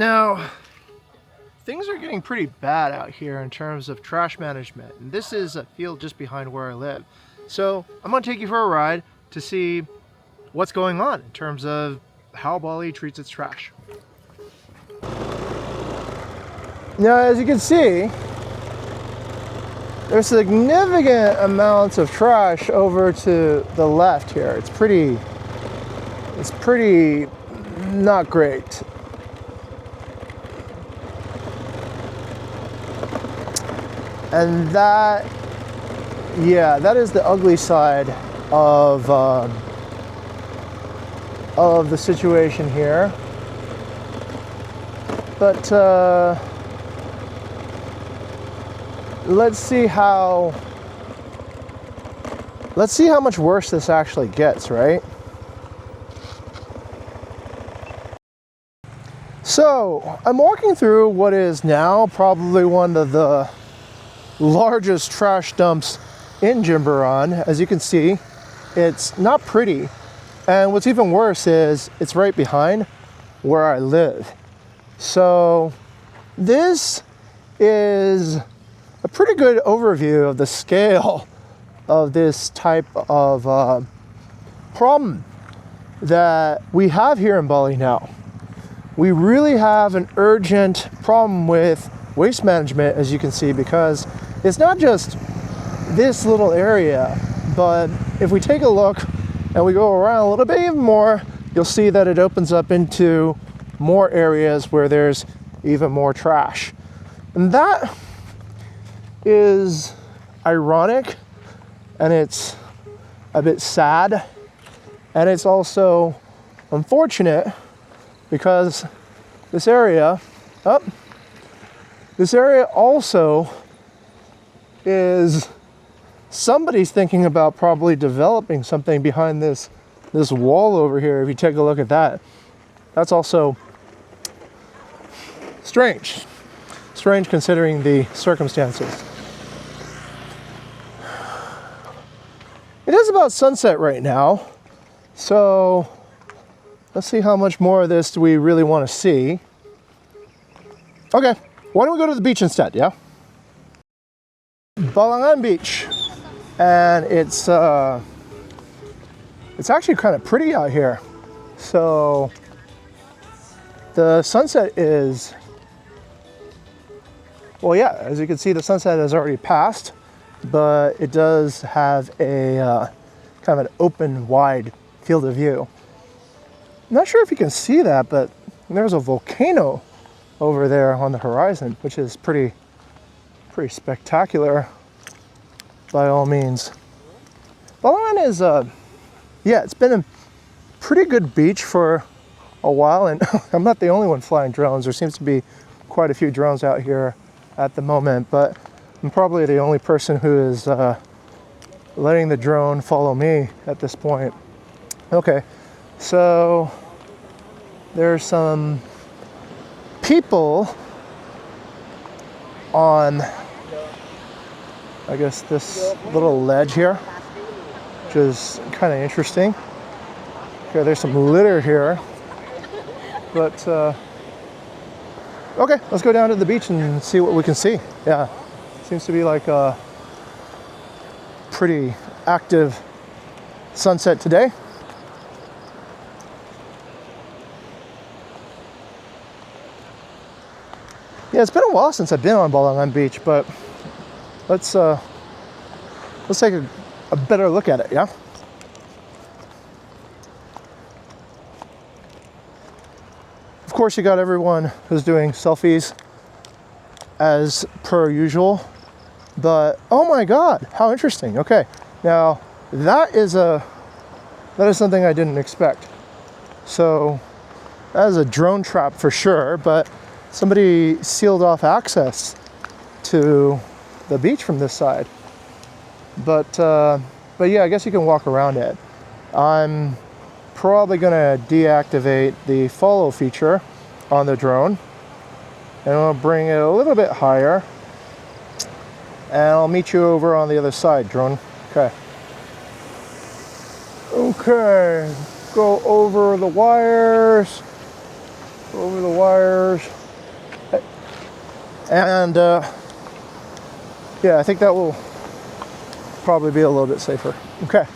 Now, things are getting pretty bad out here in terms of trash management, and this is a field just behind where I live. So I'm gonna take you for a ride to see what's going on in terms of how Bali treats its trash. Now, as you can see, there's significant amounts of trash over to the left here. It's pretty not great. And that is the ugly side of the situation here. But let's see how much worse this actually gets, right? So I'm walking through what is now probably one of the largest trash dumps in Jimbaran. As you can see, it's not pretty, and what's even worse is it's right behind where I live. So this is a pretty good overview of the scale of this type of problem that we have here in Bali now. We really have an urgent problem with waste management, as you can see, because it's not just this little area, but if we take a look and we go around a little bit even more, you'll see that it opens up into more areas where there's even more trash. And that is ironic, and it's a bit sad, and it's also unfortunate because this area also is somebody's thinking about probably developing something behind this wall over here. If you take a look at that, that's also strange considering the circumstances. It is about sunset right now, so let's see how much more of this do we really want to see. Okay, why don't we go to the beach instead, yeah? Balangan Beach, and it's actually kind of pretty out here. So the sunset is, well, yeah, as you can see, the sunset has already passed, but it does have a kind of an open, wide field of view. I'm not sure if you can see that, but there's a volcano over there on the horizon, which is pretty spectacular by all means. Balangan is, it's been a pretty good beach for a while, and I'm not the only one flying drones. There seems to be quite a few drones out here at the moment, but I'm probably the only person who is letting the drone follow me at this point. Okay, so there's some people on, I guess, this little ledge here, which is kind of interesting. Okay, there's some litter here, but okay, let's go down to the beach and see what we can see. Yeah, seems to be like a pretty active sunset today. Yeah, it's been a while since I've been on Balangan Beach, but let's take a better look at it, yeah? Of course, you got everyone who's doing selfies as per usual, but oh my God, how interesting. Okay, now that is something I didn't expect. So that is a drone trap for sure, but somebody sealed off access to the beach from this side. But yeah, I guess you can walk around it. I'm probably gonna deactivate the follow feature on the drone, and I'll bring it a little bit higher, and I'll meet you over on the other side, drone. Okay, go over the wires. over the wires. And yeah, I think that will probably be a little bit safer. Okay.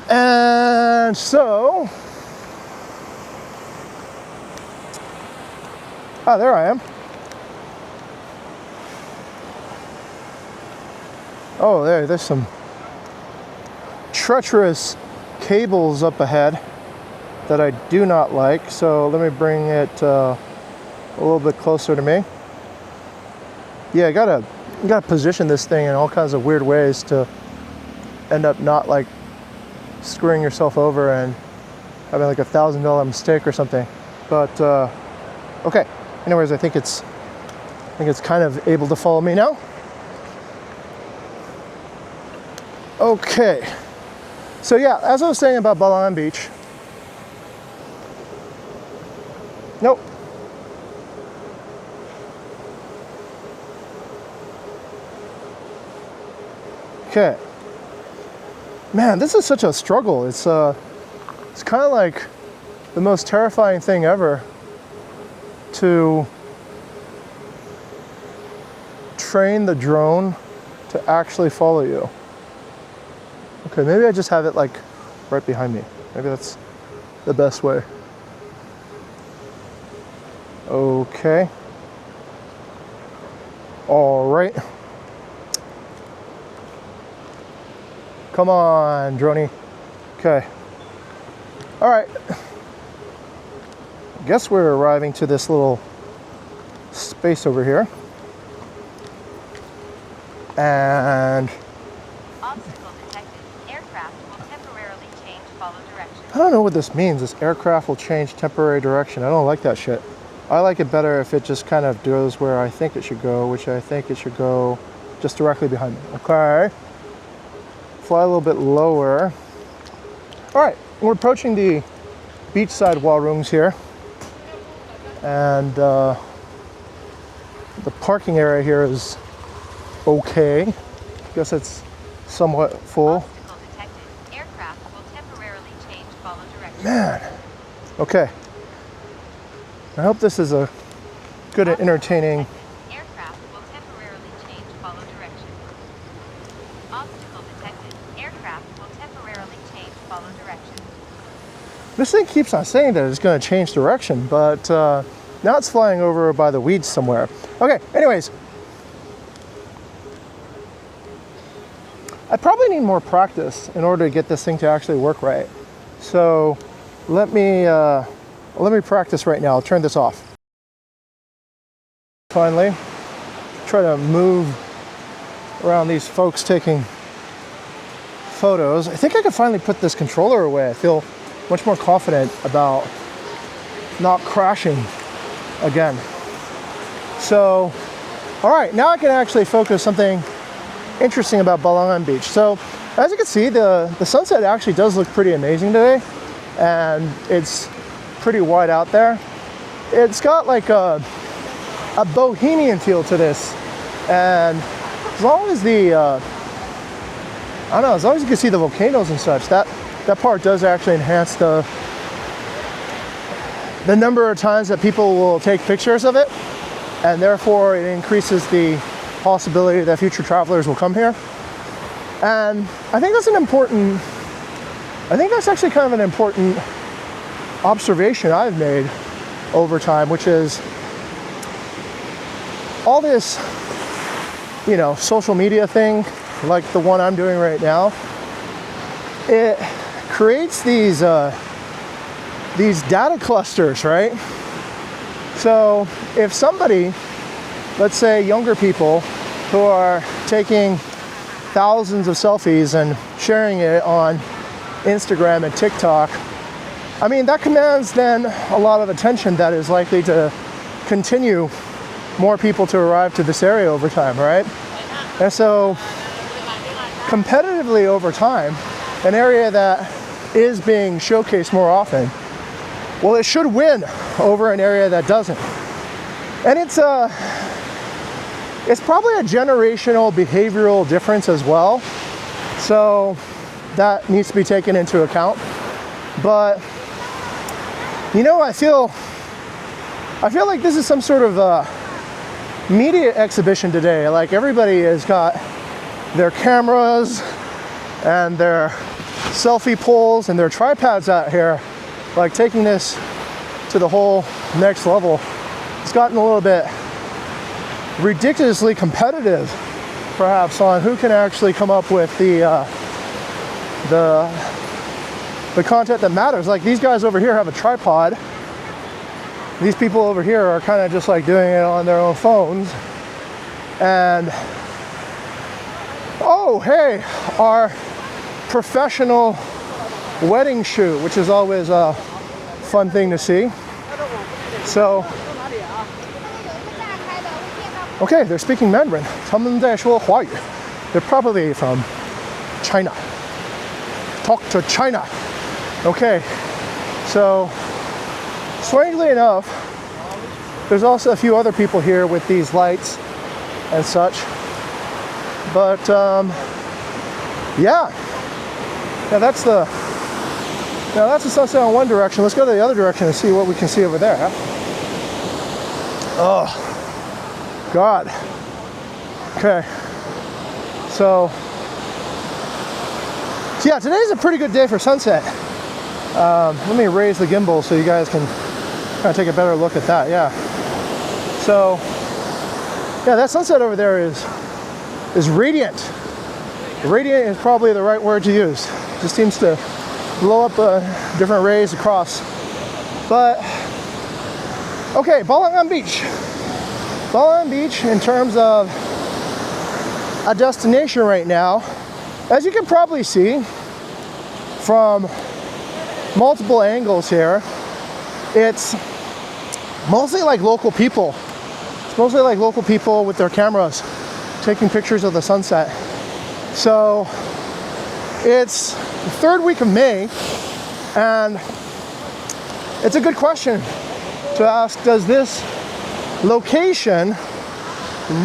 And so, there I am. Oh, there's some treacherous cables up ahead that I do not like. So let me bring it a little bit closer to me. Yeah, you gotta position this thing in all kinds of weird ways to end up not like screwing yourself over and having like $1,000 mistake or something. But okay. Anyways, I think it's kind of able to follow me now. Okay. So yeah, as I was saying about Balangan Beach. Nope. Okay. Man, this is such a struggle. It's kind of like the most terrifying thing ever to train the drone to actually follow you. Okay, maybe I just have it like right behind me. Maybe that's the best way. Okay. All right. Come on, droney. Okay. All right. I guess we're arriving to this little space over here. And obstacle detected. Aircraft will temporarily change follow direction. I don't know what this means. This aircraft will change temporary direction. I don't like that shit. I like it better if it just kind of goes where I think it should go, which I think it should go just directly behind me. Okay. Fly a little bit lower. All right, we're approaching the beachside Warungs here. And the parking area here is okay. I guess it's somewhat full. Obstacle detected. Aircraft will temporarily change follow direction. Man. Okay. I hope this is a good and entertaining. Aircraft will temporarily change follow direction. Obstacle detected. Aircraft will temporarily change follow direction. This thing keeps on saying that it's going to change direction, but now it's flying over by the weeds somewhere. Okay, anyways. I probably need more practice in order to get this thing to actually work right. So let me practice right now. I'll turn this off. Finally, try to move around these folks taking photos. I think I can finally put this controller away. I feel much more confident about not crashing again. So, all right, now I can actually focus something interesting about Balangan Beach. So, as you can see, the sunset actually does look pretty amazing today, and it's pretty wide out there. It's got like a bohemian feel to this, and as long as as long as you can see the volcanoes and such, that part does actually enhance the number of times that people will take pictures of it, and therefore it increases the possibility that future travelers will come here. And I think that's actually kind of an important observation I've made over time, which is all this, social media thing, like the one I'm doing right now, it creates these data clusters, right? So if somebody, let's say younger people who are taking thousands of selfies and sharing it on Instagram and TikTok, I mean, that commands then a lot of attention that is likely to continue more people to arrive to this area over time, right? And so competitively over time, an area that is being showcased more often, well, it should win over an area that doesn't. And it's probably a generational behavioral difference as well. So that needs to be taken into account. But, I feel I feel like this is some sort of media exhibition today. Like everybody has got their cameras and their selfie poles and their tripods out here, like taking this to the whole next level. It's gotten a little bit ridiculously competitive, perhaps, on who can actually come up with the content that matters. Like these guys over here have a tripod. These people over here are kind of just like doing it on their own phones. And oh, hey, our professional wedding shoot, which is always a fun thing to see. So, okay, they're speaking Mandarin. 他们在说华语. They're probably from China. Talk to China. Okay, so strangely enough, there's also a few other people here with these lights and such. But yeah, that's the sunset in one direction. Let's go to the other direction and see what we can see over there. Huh? Oh, God. Okay. So yeah, today's a pretty good day for sunset. Let me raise the gimbal so you guys can kind of take a better look at that. Yeah. So yeah, that sunset over there is radiant. Radiant is probably the right word to use. Just seems to blow up different rays across. But okay, Balangan Beach. Balangan Beach, in terms of a destination right now, as you can probably see from multiple angles here, it's mostly like local people. It's mostly like local people with their cameras taking pictures of the sunset. So it's the third week of May, and it's a good question to ask, does this location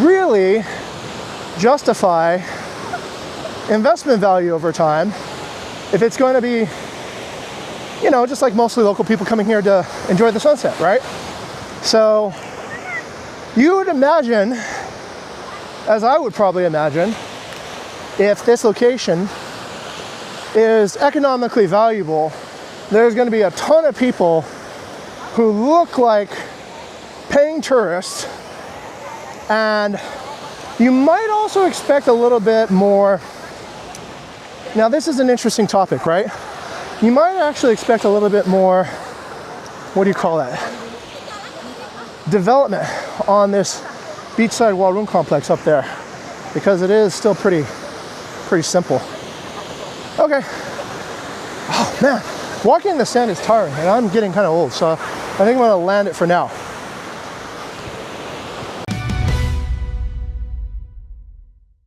really justify investment value over time if it's going to be, you know, just like mostly local people coming here to enjoy the sunset, right? So you would imagine, as I would probably imagine, if this location is economically valuable, there's going to be a ton of people who look like paying tourists, and you might also expect a little bit more. Now, this is an interesting topic, right? You might actually expect a little bit more, what do you call that? Development on this beachside Warung complex up there, because it is still pretty simple. Okay. Oh man, walking in the sand is tiring, and I'm getting kind of old, so I think I'm gonna land it for now.